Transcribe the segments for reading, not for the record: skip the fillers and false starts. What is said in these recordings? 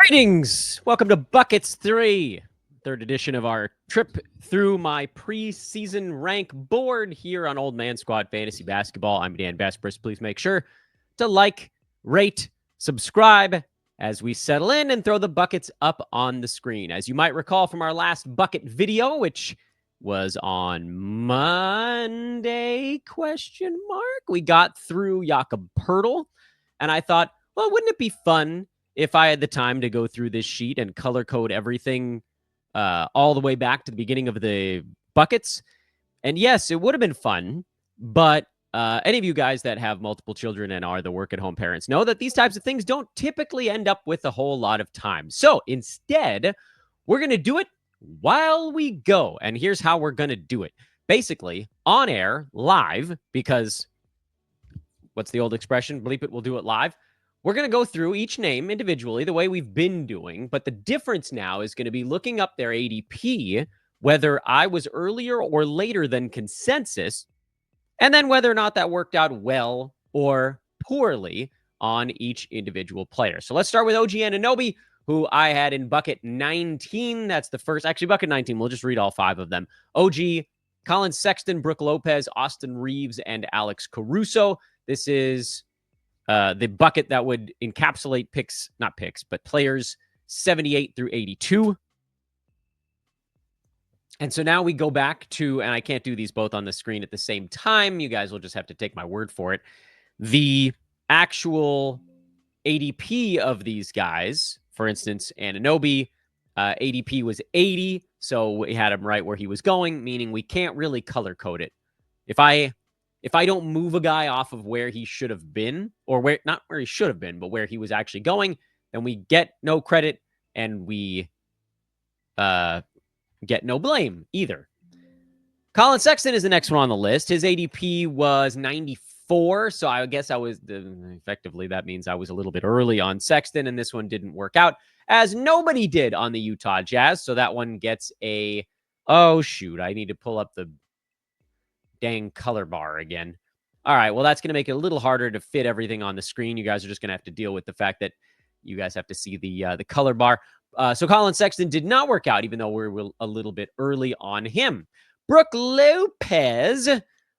Greetings! Welcome to Buckets 3, third edition of our trip through my preseason rank board here on Old Man Squad Fantasy Basketball. I'm Dan Besbris. Please make sure to like, rate, subscribe as we settle in and throw the buckets up on the screen. As you might recall from our last bucket video, which was on Monday, we got through Jakob Poeltl, and I thought, well, wouldn't it be fun if I had the time to go through this sheet and color code everything all the way back to the beginning of the buckets? And yes, it would have been fun, but any of you guys that have multiple children and are the work-at-home parents know that these types of things don't typically end up with a whole lot of time. So instead, we're going to do it while we go. And here's how we're going to do it. Basically, on air, live, because what's the old expression? Bleep it, we'll do it live. We're going to go through each name individually the way we've been doing, but the difference now is going to be looking up their ADP, whether I was earlier or later than consensus, and then whether or not that worked out well or poorly on each individual player. So let's start with OG Anunoby, who I had in bucket 19. That's the first, actually bucket 19. We'll just read all five of them. OG, Colin Sexton, Brooke Lopez, Austin Reeves, and Alex Caruso. This is the bucket that would encapsulate players 78 through 82. And so now we go back to, and I can't do these both on the screen at the same time. You guys will just have to take my word for it. The actual ADP of these guys, for instance, Anunoby, ADP was 80. So we had him right where he was going, meaning we can't really color code it. If I don't move a guy off of where he should have been, or where, not where he should have been, but where he was actually going, then we get no credit and we get no blame either. Colin Sexton is the next one on the list. His ADP was 94, so I guess effectively that means I was a little bit early on Sexton, and this one didn't work out, as nobody did on the Utah Jazz, so that one gets a, oh shoot, I need to pull up the dang color bar again. All right, well, that's going to make it a little harder to fit everything on the screen. You guys are just going to have to deal with the fact that you guys have to see the color bar. So Colin Sexton did not work out, even though we're a little bit early on him. Brooke Lopez,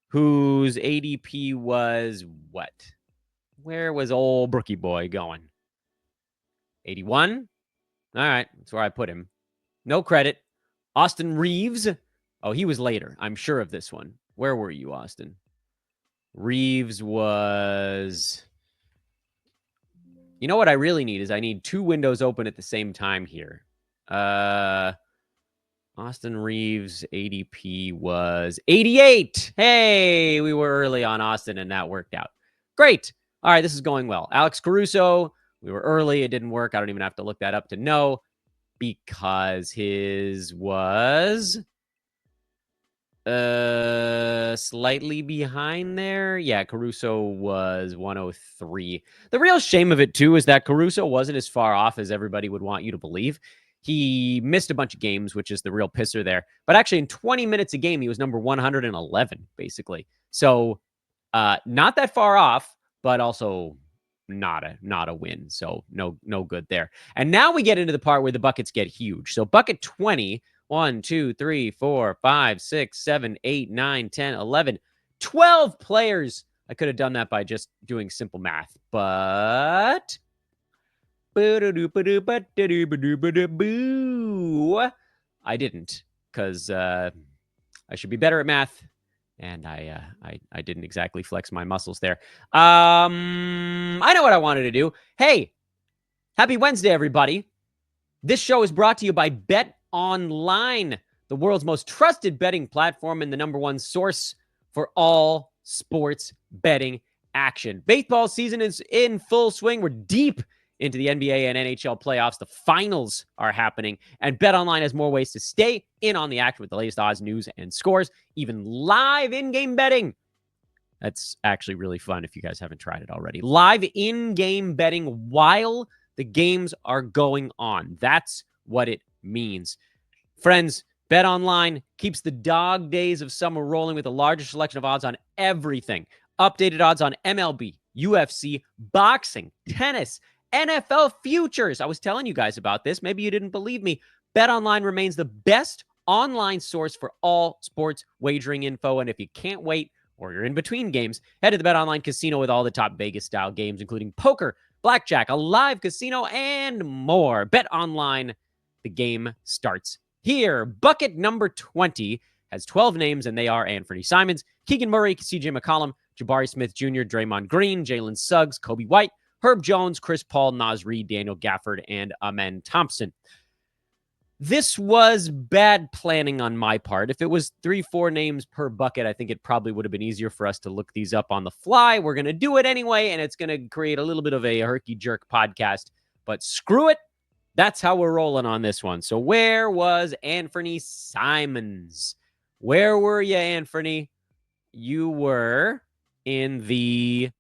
whose ADP was what? Where was old Brookie boy going? 81? All right, that's where I put him. No credit. Austin Reeves. Oh, he was later. I'm sure of this one. Where were you, Austin? Reeves was... You know what I really need is I need two windows open at the same time here. Austin Reeves' ADP was 88. Hey, we were early on Austin, and that worked out. Great. All right, this is going well. Alex Caruso, we were early. It didn't work. I don't even have to look that up to know, because his was... slightly behind there. Yeah, Caruso was 103. The real shame of it, too, is that Caruso wasn't as far off as everybody would want you to believe. He missed a bunch of games, which is the real pisser there. But actually, in 20 minutes a game, he was number 111, basically. So, not that far off, but also not a win. So, no good there. And now we get into the part where the buckets get huge. So, bucket 20... 1, 2, 3, 4, 5, 6, 7, 8, 9, 10, 11, 12 players. I could have done that by just doing simple math, but I didn't, because I should be better at math, and I didn't exactly flex my muscles there. I know what I wanted to do. Hey, happy Wednesday, everybody. This show is brought to you by BetOnline, the world's most trusted betting platform and the #1 source for all sports betting action. Baseball season is in full swing. We're deep into the NBA and NHL playoffs. The finals are happening, and BetOnline has more ways to stay in on the action with the latest odds, news, and scores, even live in-game betting. That's actually really fun if you guys haven't tried it already. Live in-game betting while the games are going on. That's what it means. Friends, BetOnline keeps the dog days of summer rolling with the largest selection of odds on everything. Updated odds on MLB, UFC, boxing, tennis, NFL futures. I was telling you guys about this. Maybe you didn't believe me. BetOnline remains the best online source for all sports wagering info. And if you can't wait or you're in between games, head to the BetOnline casino with all the top Vegas-style games, including poker, blackjack, a live casino, and more. BetOnline, the game starts here. Bucket number 20 has 12 names, and they are Anthony Simons, Keegan Murray, CJ McCollum, Jabari Smith Jr., Draymond Green, Jalen Suggs, Kobe White, Herb Jones, Chris Paul, Naz Reid, Daniel Gafford, and Amen Thompson. This was bad planning on my part. If it was 3-4 names per bucket, I think it probably would have been easier for us to look these up on the fly. We're going to do it anyway, and it's going to create a little bit of a herky-jerk podcast. But screw it. That's how we're rolling on this one. So where was Anthony Simons? Where were you, Anthony? You were in the...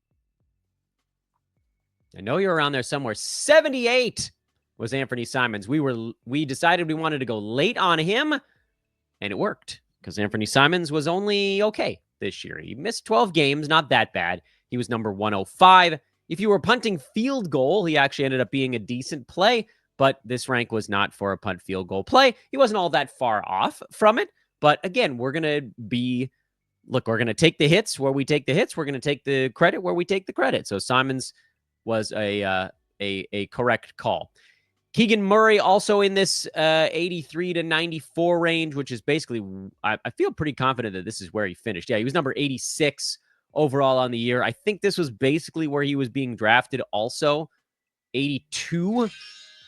I know you're around there somewhere. 78 was Anthony Simons. We decided we wanted to go late on him, and it worked because Anthony Simons was only okay this year. He missed 12 games, not that bad. He was number 105. If you were punting field goal, he actually ended up being a decent play, but this rank was not for a punt field goal play. He wasn't all that far off from it, but again, we're going to take the hits where we take the hits. We're going to take the credit where we take the credit. So Simons was a correct call. Keegan Murray also in this 83 to 94 range, which is basically, I feel pretty confident that this is where he finished. Yeah, he was number 86 overall on the year. I think this was basically where he was being drafted also, 82.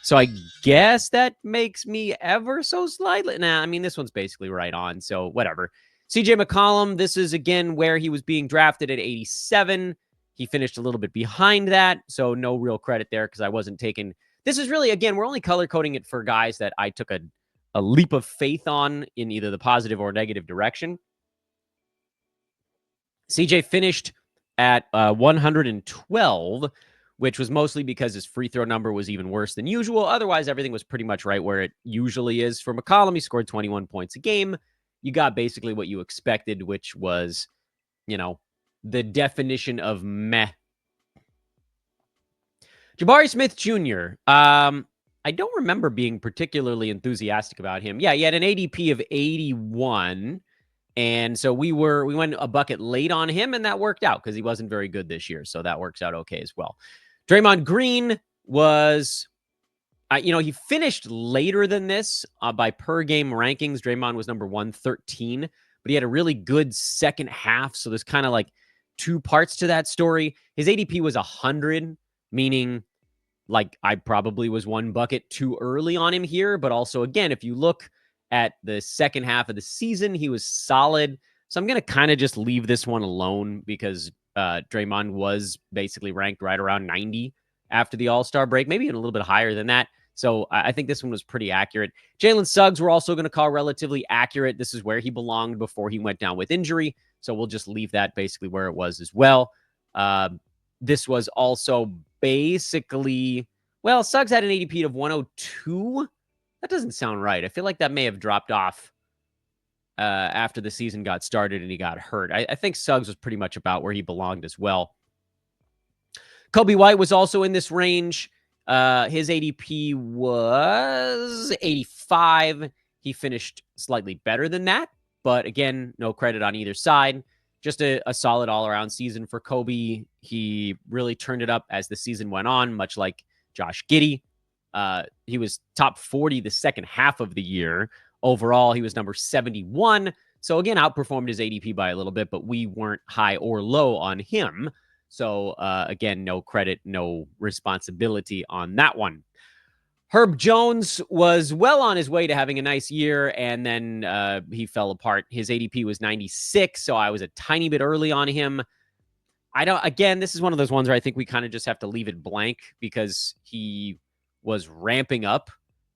So I guess that makes me ever so slightly. Nah, I mean, this one's basically right on, so whatever. CJ McCollum, this is again where he was being drafted at 87. He finished a little bit behind that, so no real credit there because I wasn't taking... This is really, again, we're only color coding it for guys that I took a leap of faith on in either the positive or negative direction. CJ finished at 112, which was mostly because his free throw number was even worse than usual. Otherwise, everything was pretty much right where it usually is. For McCollum, he scored 21 points a game. You got basically what you expected, which was, the definition of meh. Jabari Smith Jr., I don't remember being particularly enthusiastic about him. Yeah, he had an ADP of 81, and so we went a bucket late on him, and that worked out because he wasn't very good this year, so that works out okay as well. Draymond Green was, he finished later than this by per-game rankings. Draymond was number 113, but he had a really good second half, so there's kind of like two parts to that story. His ADP was 100, meaning... I probably was one bucket too early on him here, but also, again, if you look at the second half of the season, he was solid. So I'm going to kind of just leave this one alone because Draymond was basically ranked right around 90 after the All-Star break, maybe even a little bit higher than that. So I think this one was pretty accurate. Jalen Suggs, we're also going to call relatively accurate. This is where he belonged before he went down with injury. So we'll just leave that basically where it was as well. This was also basically, Suggs had an ADP of 102. That doesn't sound right. I feel like that may have dropped off after the season got started and he got hurt. I think Suggs was pretty much about where he belonged as well. Kobe White was also in this range. His ADP was 85. He finished slightly better than that, but again, no credit on either side. Just a solid all-around season for Kobe. He really turned it up as the season went on, much like Josh Giddey. He was top 40 the second half of the year. Overall, he was number 71. So again, outperformed his ADP by a little bit, but we weren't high or low on him. So again, no credit, no responsibility on that one. Herb Jones was well on his way to having a nice year, and then he fell apart. His ADP was 96, so I was a tiny bit early on him. Again, this is one of those ones where I think we kind of just have to leave it blank because he was ramping up.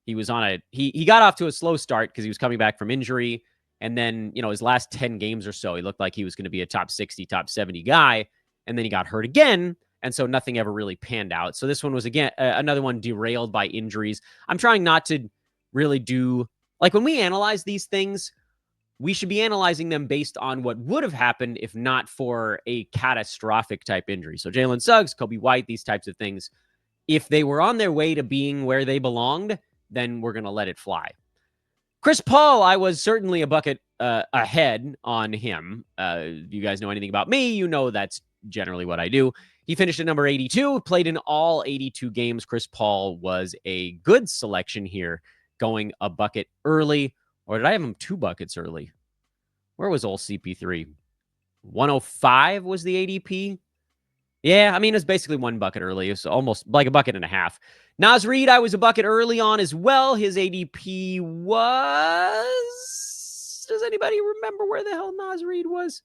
He was on he got off to a slow start because he was coming back from injury, and then, his last 10 games or so, he looked like he was going to be a top 60, top 70 guy, and then he got hurt again. And so nothing ever really panned out. So this one was, again, another one derailed by injuries. I'm trying not to really do... when we analyze these things, we should be analyzing them based on what would have happened if not for a catastrophic type injury. So Jalen Suggs, Kobe White, these types of things. If they were on their way to being where they belonged, then we're going to let it fly. Chris Paul, I was certainly a bucket ahead on him. If you guys know anything about me, you know that's generally what I do. He finished at number 82, played in all 82 games. Chris Paul was a good selection here, going a bucket early. Or did I have him 2 buckets early? Where was old CP3? 105 was the ADP. Yeah, I mean, it's basically 1 bucket early. It's almost like a bucket and a half. Naz Reid, I was a bucket early on as well. His ADP was... Does anybody remember where the hell Naz Reid was?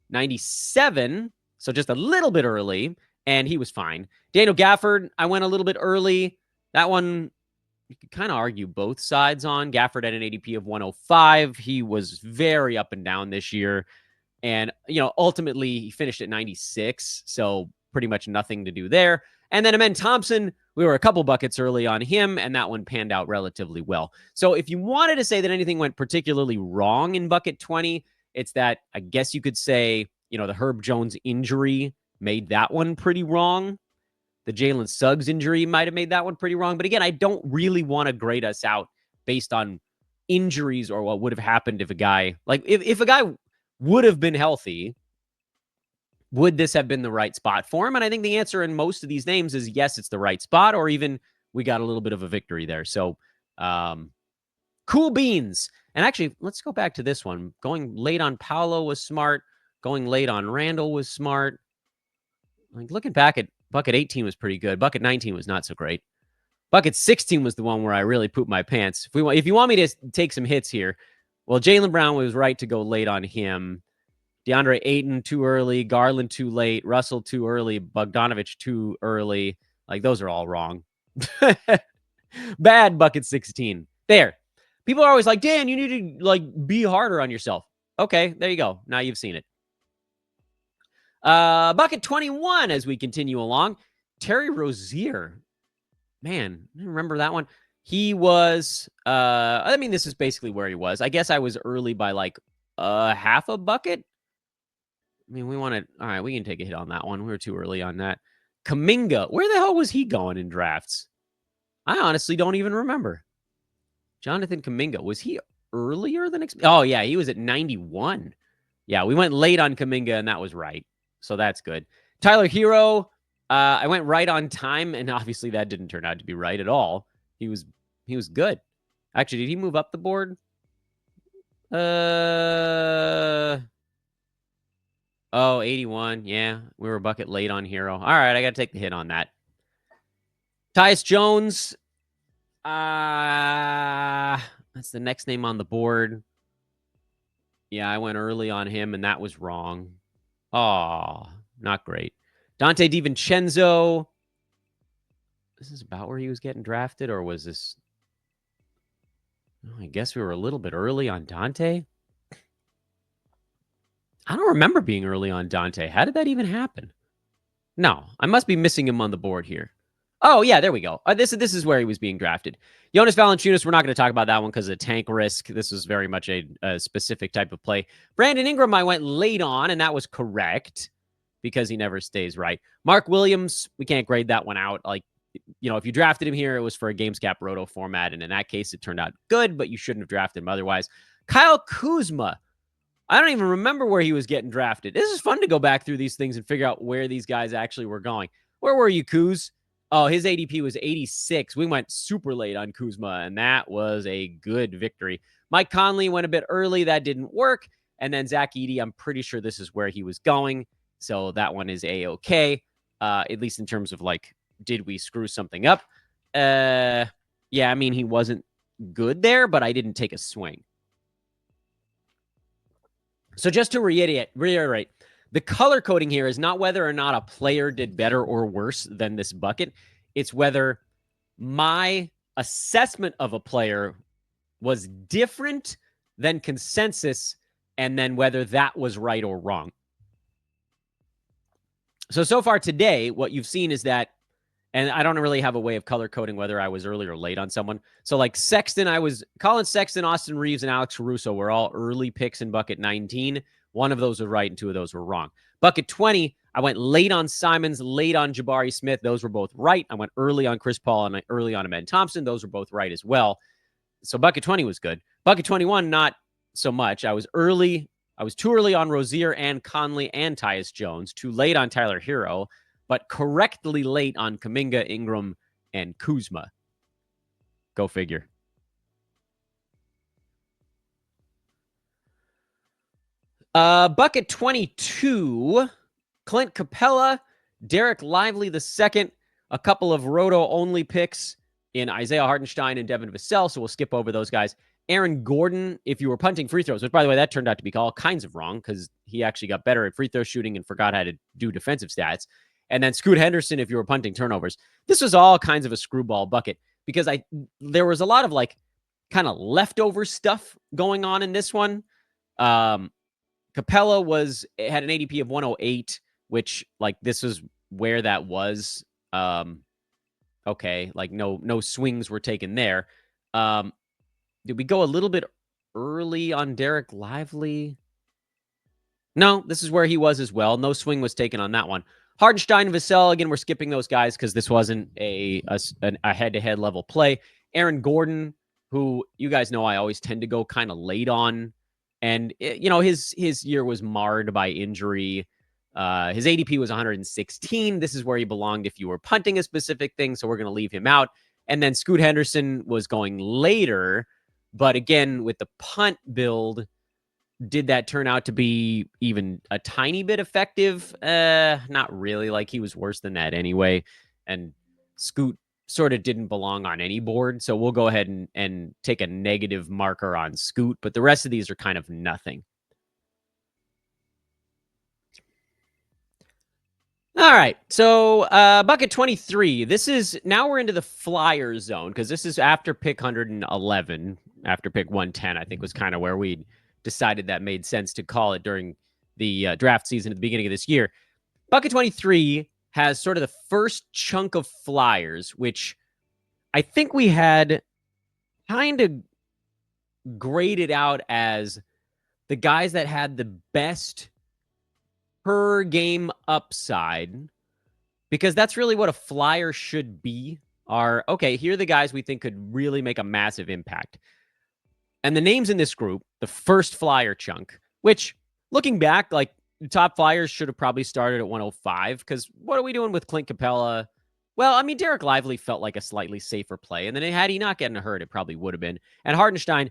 97, so just a little bit early, and he was fine. Daniel Gafford, I went a little bit early. That one, you could kind of argue both sides on. Gafford had an ADP of 105. He was very up and down this year. And, ultimately he finished at 96. So pretty much nothing to do there. And then Amen Thompson, we were a couple buckets early on him, and that one panned out relatively well. So if you wanted to say that anything went particularly wrong in bucket 20, it's that I guess you could say, the Herb Jones injury made that one pretty wrong. The Jalen Suggs injury might have made that one pretty wrong. But again, I don't really want to grade us out based on injuries or what would have happened if a guy, if a guy would have been healthy, would this have been the right spot for him? And I think the answer in most of these names is yes, it's the right spot, or even we got a little bit of a victory there. So cool beans. And actually, let's go back to this one. Going late on Paolo was smart. Going late on Randall was smart. Like looking back at bucket 18 was pretty good. Bucket 19 was not so great. Bucket 16 was the one where I really pooped my pants. If you want me to take some hits here, well, Jaylen Brown was right to go late on him. DeAndre Ayton too early, Garland too late, Russell too early, Bogdanovich too early. Like, those are all wrong. Bad bucket 16. There. People are always like, Dan, you need to be harder on yourself. Okay, there you go. Now you've seen it. Bucket 21 as we continue along. Terry Rozier. Man, I remember that one. He was, this is basically where he was. I guess I was early by half a bucket. All right, we can take a hit on that one. We were too early on that. Kuminga, where the hell was he going in drafts? I honestly don't even remember. Jonathan Kuminga, was he earlier than expected? Oh, yeah, he was at 91. Yeah, we went late on Kuminga, and that was right. So that's good. Tyler Hero, I went right on time, and obviously that didn't turn out to be right at all. He was good. Actually, did he move up the board? 81. Yeah, we were a bucket late on Hero. All right, I got to take the hit on that. Tyus Jones. That's the next name on the board. Yeah, I went early on him, and that was wrong. Oh, not great. Dante DiVincenzo. This is about where he was getting drafted, or was this... I guess we were a little bit early on Dante. I don't remember being early on Dante. How did that even happen? No, I must be missing him on the board here. Oh, yeah, there we go. This is where he was being drafted. Jonas Valanciunas, we're not going to talk about that one because of tank risk. This was very much a specific type of play. Brandon Ingram, I went late on, and that was correct because he never stays right. Mark Williams, we can't grade that one out. If you drafted him here, it was for a GamesCap Roto format, and in that case, it turned out good, but you shouldn't have drafted him otherwise. Kyle Kuzma, I don't even remember where he was getting drafted. This is fun to go back through these things and figure out where these guys actually were going. Where were you, Kuz? Oh, his ADP was 86. We went super late on Kuzma, and that was a good victory. Mike Conley went a bit early. That didn't work. And then Zach Edey, I'm pretty sure this is where he was going. So that one is A-okay, at least in terms of, did we screw something up? Yeah, he wasn't good there, but I didn't take a swing. So just to reiterate, the color coding here is not whether or not a player did better or worse than this bucket. It's whether my assessment of a player was different than consensus, and then whether that was right or wrong. So far today, what you've seen is that, and I don't really have a way of color coding whether I was early or late on someone. So Sexton, Colin Sexton, Austin Reeves, and Alex Caruso were all early picks in bucket 19. One of those was right and two of those were wrong. Bucket 20, I went late on Simons, late on Jabari Smith. Those were both right. I went early on Chris Paul and early on Amen Thompson. Those were both right as well. So bucket 20 was good. Bucket 21, not so much. I was too early on Rozier and Conley and Tyus Jones, too late on Tyler Hero, but correctly late on Kuminga, Ingram, and Kuzma. Go figure. Bucket 22, Clint Capella, Derek Lively II, a couple of roto-only picks in Isaiah Hartenstein and Devin Vassell, so we'll skip over those guys. Aaron Gordon, if you were punting free throws, which, by the way, that turned out to be all kinds of wrong because he actually got better at free throw shooting and forgot how to do defensive stats. And then Scoot Henderson, if you were punting turnovers. This was all kinds of a screwball bucket because there was a lot of kind of leftover stuff going on in this one. Capella had an ADP of 108, which this was where that was. Okay, no swings were taken there. Did we go a little bit early on Derek Lively? No, this is where he was as well. No swing was taken on that one. Hardenstein and Vassell, again, we're skipping those guys because this wasn't a head-to-head level play. Aaron Gordon, who you guys know I always tend to go kind of late on. And, his year was marred by injury. His ADP was 116. This is where he belonged if you were punting a specific thing, so we're going to leave him out. And then Scoot Henderson was going later. But again, with the punt build, did that turn out to be even a tiny bit effective? Not really. He was worse than that anyway. And Scoot sort of didn't belong on any board. So we'll go ahead and take a negative marker on Scoot. But the rest of these are kind of nothing. All right. So bucket 23. Now we're into the Flyers zone because this is after pick 111. After pick 110, I think was kind of where we decided that made sense to call it during the draft season at the beginning of this year. Bucket 23 has sort of the first chunk of Flyers, which I think we had kind of graded out as the guys that had the best per game upside, because that's really what a Flyer should be. Here are the guys we think could really make a massive impact. And the names in this group, the first Flyer chunk, which looking back, the top Flyers should have probably started at 105, because what are we doing with Clint Capella? Well, I mean, Derek Lively felt like a slightly safer play. And then had he not gotten hurt, it probably would have been. And Hartenstein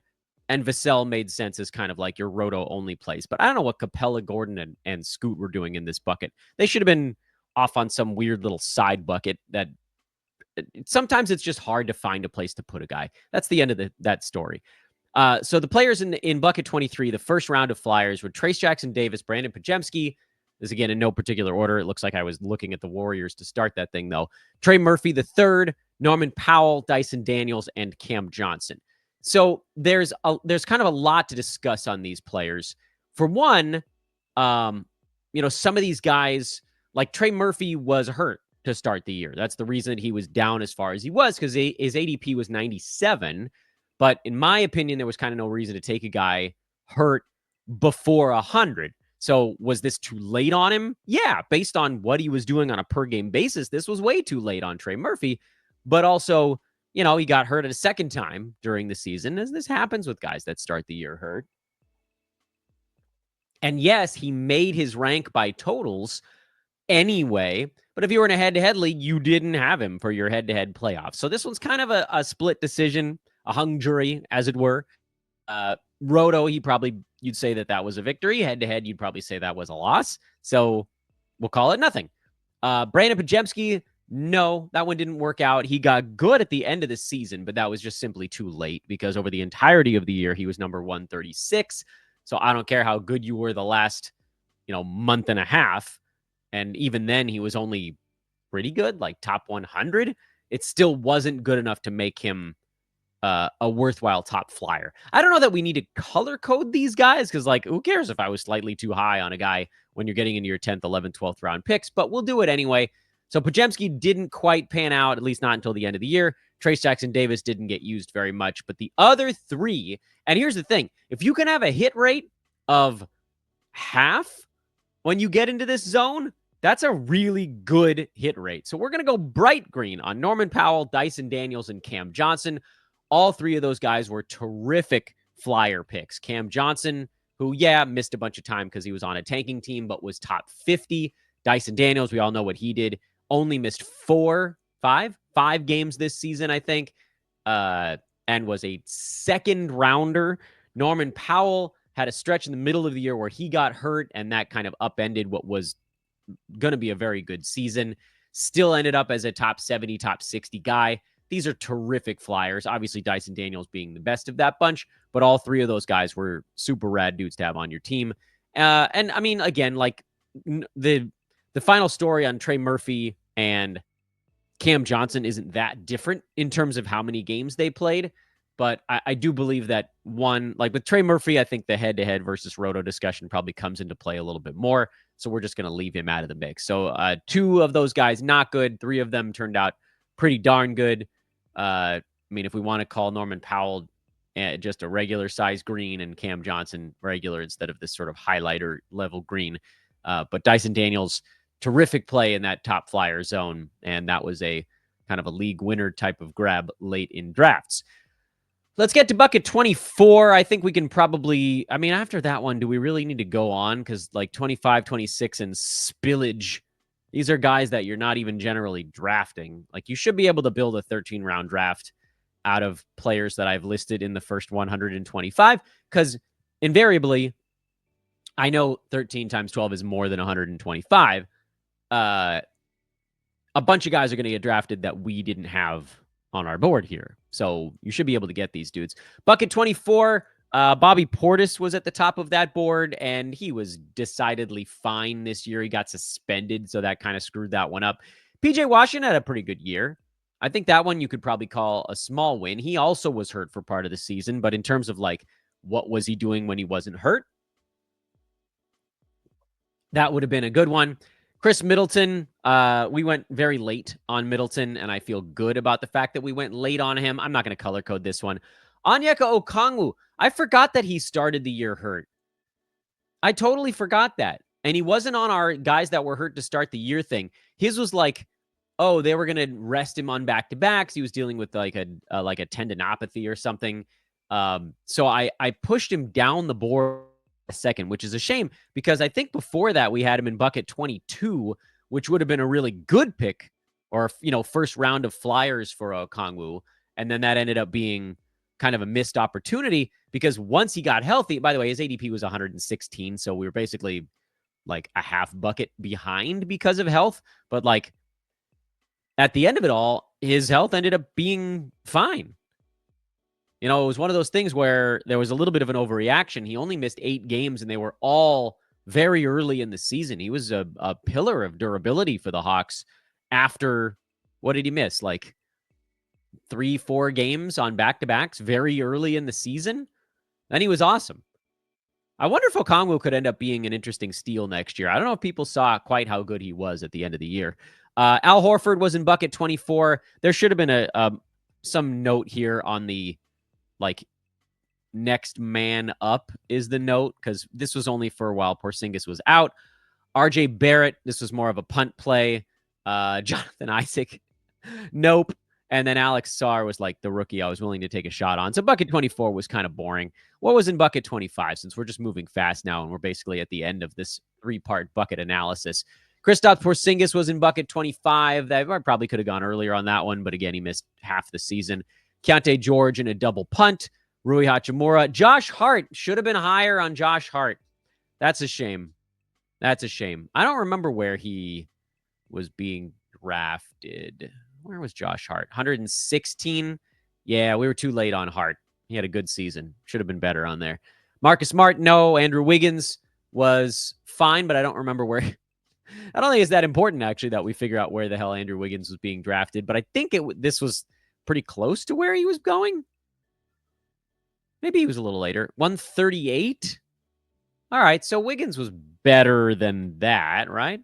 and Vassell made sense as kind of your roto-only plays. But I don't know what Capella, Gordon, and Scoot were doing in this bucket. They should have been off on some weird little side bucket that sometimes it's just hard to find a place to put a guy. That's the end of that story. So the players in bucket 23, the first round of Flyers, were Trace Jackson Davis, Brandon Pajemski. This again in no particular order. It looks like I was looking at the Warriors to start that thing though. Trey Murphy III, Norman Powell, Dyson Daniels, and Cam Johnson. So there's kind of a lot to discuss on these players. For one, some of these guys, like Trey Murphy, was hurt to start the year. That's the reason he was down as far as he was, because his ADP was 97. But in my opinion, there was kind of no reason to take a guy hurt before 100. So was this too late on him? Yeah, based on what he was doing on a per game basis, this was way too late on Trey Murphy. But also, he got hurt a second time during the season, as this happens with guys that start the year hurt. And yes, he made his rank by totals anyway. But if you were in a head-to-head league, you didn't have him for your head-to-head playoffs. So this one's kind of a split decision, a hung jury, as it were. Roto, you'd say that was a victory. Head-to-head, you'd probably say that was a loss. So we'll call it nothing. Brandon Pajemski, no, that one didn't work out. He got good at the end of the season, but that was just simply too late because over the entirety of the year, he was number 136. So I don't care how good you were the last, month and a half. And even then, he was only pretty good, like top 100. It still wasn't good enough to make him a worthwhile top Flyer. I don't know that we need to color code these guys because, who cares if I was slightly too high on a guy when you're getting into your 10th, 11th, 12th round picks, but we'll do it anyway. So Pajemski didn't quite pan out, at least not until the end of the year. Trace Jackson Davis didn't get used very much, but the other three, and here's the thing, if you can have a hit rate of half when you get into this zone, That's a really good hit rate. So we're going to go bright green on Norman Powell, Dyson Daniels, and Cam Johnson. All three of those guys were terrific Flyer picks. Cam Johnson, who, missed a bunch of time because he was on a tanking team, but was top 50. Dyson Daniels, we all know what he did. Only missed five games this season, I think, and was a second rounder. Norman Powell had a stretch in the middle of the year where he got hurt, and that kind of upended what was going to be a very good season. Still ended up as a top 70, top 60 guy. These are terrific Flyers. Obviously, Dyson Daniels being the best of that bunch, but all three of those guys were super rad dudes to have on your team. And I mean, again, like the final story on Trey Murphy and Cam Johnson isn't that different in terms of how many games they played. But I do believe that one, like with Trey Murphy, I think the head-to-head versus roto discussion probably comes into play a little bit more. So we're just going to leave him out of the mix. So two of those guys, not good. Three of them turned out pretty darn good. I mean, if we want to call Norman Powell just a regular size green and Cam Johnson regular instead of this sort of highlighter level green. But Dyson Daniels, terrific play in that top Flyer zone. And that was a kind of a league winner type of grab late in drafts. Let's get to bucket 24. I think we can probably, I mean, after that one, do we really need to go on? Because like 25, 26, and Spillage, these are guys that you're not even generally drafting. Like you should be able to build a 13-round draft out of players that I've listed in the first 125. Because invariably, I know 13 times 12 is more than 125. A bunch of guys are going to get drafted that we didn't have on our board here. So you should be able to get these dudes. Bucket 24, Bobby Portis was at the top of that board, and he was decidedly fine this year. He got suspended, so that kind of screwed that one up. PJ Washington had a pretty good year. I think that one you could probably call a small win. He also was hurt for part of the season, but in terms of like what was he doing when he wasn't hurt, that would have been a good one. Chris Middleton, we went very late on Middleton, and I feel good about the fact that we went late on him. I'm not going to color code this one. Onyeka Okongwu, I forgot that he started the year hurt. I totally forgot that. And he wasn't on our guys that were hurt to start the year thing. His was like, oh, they were going to rest him on back-to-backs. He was dealing with like a tendinopathy or something. So I pushed him down the board a second, which is a shame because I think before that we had him in bucket 22, which would have been a really good pick or, first round of Flyers for Okongwu. And then that ended up being kind of a missed opportunity because once he got healthy, by the way, his ADP was 116. So we were basically like a half bucket behind because of health. But like at the end of it all, his health ended up being fine. It was one of those things where there was a little bit of an overreaction. He only missed 8 games, and they were all very early in the season. He was a pillar of durability for the Hawks after, what did he miss? Like 3-4 games on back-to-backs very early in the season? Then he was awesome. I wonder if Okongwu could end up being an interesting steal next year. I don't know if people saw quite how good he was at the end of the year. Al Horford was in bucket 24. There should have been some note here on the like next man up is the note because this was only for a while Porzingis was out. RJ Barrett, this was more of a punt play. Jonathan Isaac, nope. And then Alex Sarr was like the rookie I was willing to take a shot on. So bucket 24 was kind of boring. What was in bucket 25 since we're just moving fast now and we're basically at the end of this 3-part bucket analysis? Kristaps Porzingis was in bucket 25. I probably could have gone earlier on that one, but again, he missed half the season. Keontae George in a double punt. Rui Hachimura. Josh Hart. Should have been higher on Josh Hart. That's a shame. That's a shame. I don't remember where he was being drafted. Where was Josh Hart? 116? Yeah, we were too late on Hart. He had a good season. Should have been better on there. Marcus Smart, no. Andrew Wiggins was fine, but I don't remember where. I don't think it's that important, actually, that we figure out where the hell Andrew Wiggins was being drafted, but I think this was pretty close to where he was going. Maybe he was a little later. 138? All right, so Wiggins was better than that, right?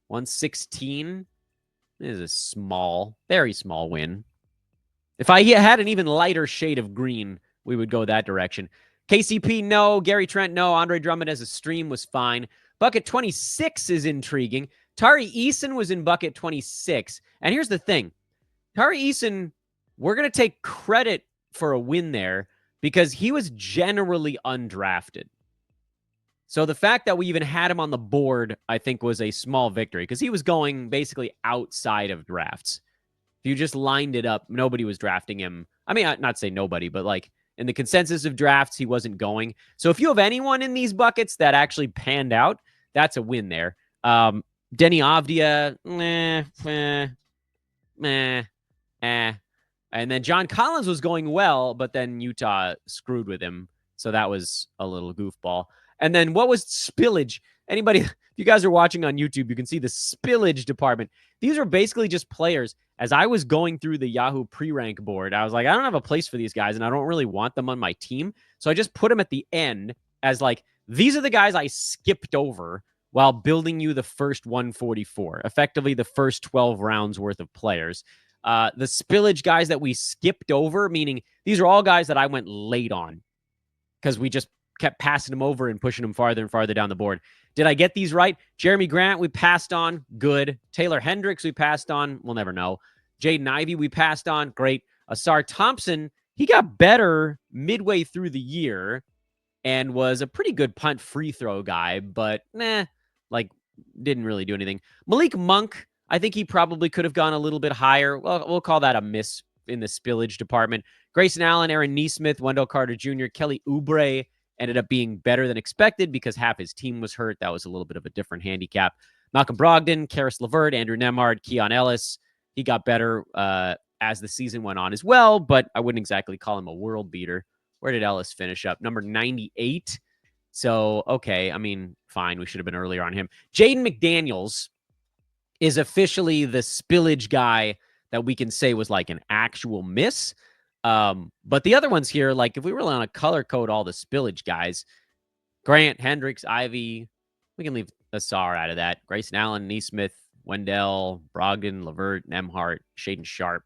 116 is a small, very small win. If I had an even lighter shade of green, we would go that direction. KCP, no. Gary Trent, no. Andre Drummond as a stream was fine. Bucket 26 is intriguing. Tari Eason was in bucket 26. And here's the thing. Tari Eason, we're going to take credit for a win there because he was generally undrafted. So the fact that we even had him on the board, I think, was a small victory because he was going basically outside of drafts. If you just lined it up, nobody was drafting him. I mean, not say nobody, but like in the consensus of drafts, he wasn't going. So if you have anyone in these buckets that actually panned out, that's a win there. Denny Avdia, And then John Collins was going well, but then Utah screwed with him. So that was a little goofball. And then what was spillage? Anybody, if you guys are watching on YouTube, you can see the spillage department. These are basically just players. As I was going through the Yahoo pre-rank board, I was like, I don't have a place for these guys, and I don't really want them on my team. So I just put them at the end as like, these are the guys I skipped over while building you the first 144, effectively the first 12 rounds worth of players. The spillage guys that we skipped over, meaning these are all guys that I went late on because we just kept passing them over and pushing them farther and farther down the board. Did I get these right? Jeremy Grant, we passed on. Good. Taylor Hendricks, we passed on. We'll never know. Jaden Ivey, we passed on. Great. Asar Thompson, he got better midway through the year and was a pretty good punt free throw guy, but didn't really do anything. Malik Monk, I think he probably could have gone a little bit higher. Well, we'll call that a miss in the spillage department. Grayson Allen, Aaron Neesmith, Wendell Carter Jr., Kelly Oubre ended up being better than expected because half his team was hurt. That was a little bit of a different handicap. Malcolm Brogdon, Karis LeVert, Andrew Nemhard, Keon Ellis. He got better as the season went on as well, but I wouldn't exactly call him a world beater. Where did Ellis finish up? Number 98. So, okay, I mean, fine. We should have been earlier on him. Jaden McDaniels is officially the spillage guy that we can say was like an actual miss. But the other ones here, like if we really want to color code all the spillage guys, Grant, Hendricks, Ivy, we can leave Asar out of that. Grayson Allen, Neesmith, Wendell, Brogdon, LeVert, Nemhart, Shaden Sharp.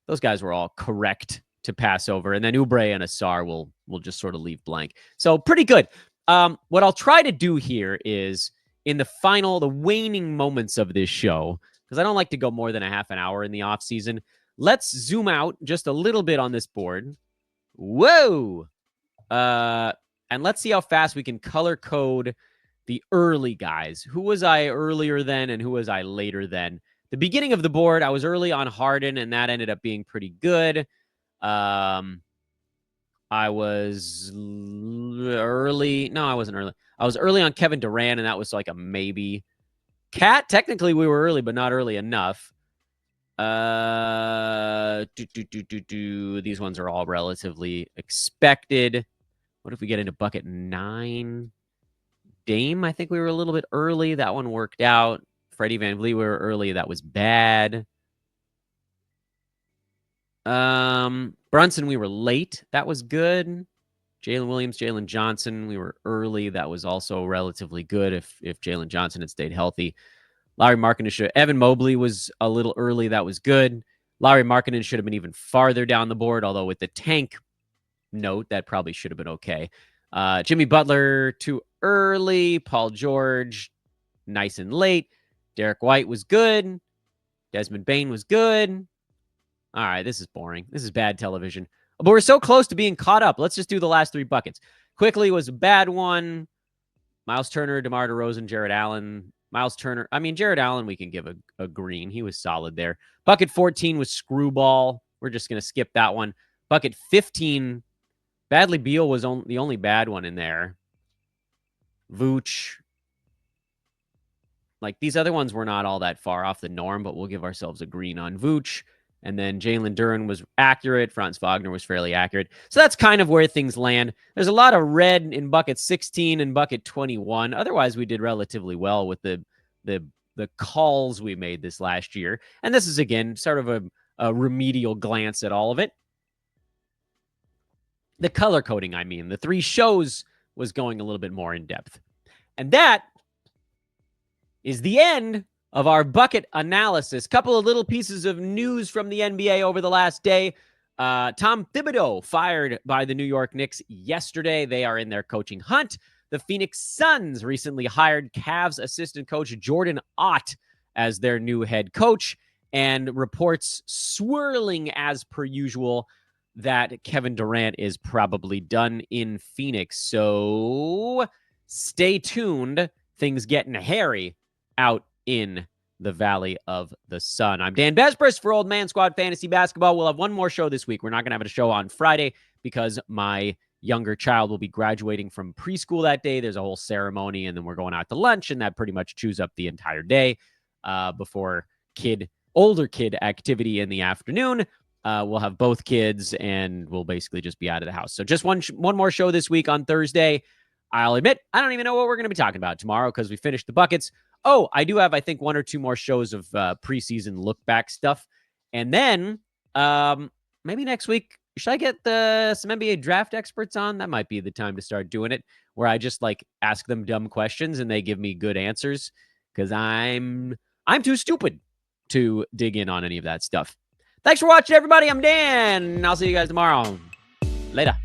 Those guys were all correct to pass over. And then Oubre and Asar will just sort of leave blank. So pretty good. What I'll try to do here is in the waning moments of this show, because I don't like to go more than a half an hour in the off season. Let's zoom out just a little bit on this board. Whoa. And let's see how fast we can color code the early guys. Who was I earlier than and who was I later than? The beginning of the board, I was early on Harden, and that ended up being pretty good. I was early. No, I wasn't early. I was early on Kevin Durant, and that was like a maybe. Cat, technically we were early, but not early enough. These ones are all relatively expected. What if we get into bucket 9? Dame, I think we were a little bit early. That one worked out. Freddie VanVleet, we were early. That was bad. Brunson, we were late. That was good. Jalen Williams, Jalen Johnson, we were early. That was also relatively good if Jalen Johnson had stayed healthy. Larry Markkinen Evan Mobley was a little early. That was good. Larry Markkinen should have been even farther down the board, although with the tank note, that probably should have been okay. Jimmy Butler, too early. Paul George, nice and late. Derek White was good. Desmond Bane was good. All right, this is boring. This is bad television. But we're so close to being caught up. Let's just do the last 3 buckets. Quickly was a bad one. Miles Turner, DeMar DeRozan, Jared Allen. Miles Turner. I mean, Jared Allen, we can give a green. He was solid there. Bucket 14 was Screwball. We're just going to skip that one. Bucket 15, Bradley Beal was the only bad one in there. Vooch. Like, these other ones were not all that far off the norm, but we'll give ourselves a green on Vooch. And then Jalen Duren was accurate. Franz Wagner was fairly accurate. So that's kind of where things land. There's a lot of red in bucket 16 and bucket 21. Otherwise, we did relatively well with the calls we made this last year. And this is, again, sort of a remedial glance at all of it. The color coding, I mean. The 3 shows was going a little bit more in depth. And that is the end of our bucket analysis. Couple of little pieces of news from the NBA over the last day. Tom Thibodeau fired by the New York Knicks yesterday. They are in their coaching hunt. The Phoenix Suns recently hired Cavs assistant coach Jordan Ott as their new head coach, and reports swirling as per usual that Kevin Durant is probably done in Phoenix. So stay tuned. Things getting hairy out in the Valley of the Sun. I'm Dan Besbris for Old Man Squad Fantasy Basketball. We'll have one more show this week. We're not going to have a show on Friday because my younger child will be graduating from preschool that day. There's a whole ceremony, and then we're going out to lunch, and that pretty much chews up the entire day before older kid activity in the afternoon. We'll have both kids, and we'll basically just be out of the house. So just one more show this week on Thursday. I'll admit, I don't even know what we're going to be talking about tomorrow because we finished the buckets. Oh, I do have, I think, one or two more shows of preseason look-back stuff. And then maybe next week, should I get some NBA draft experts on? That might be the time to start doing it, where I just ask them dumb questions and they give me good answers because I'm too stupid to dig in on any of that stuff. Thanks for watching, everybody. I'm Dan. I'll see you guys tomorrow. Later.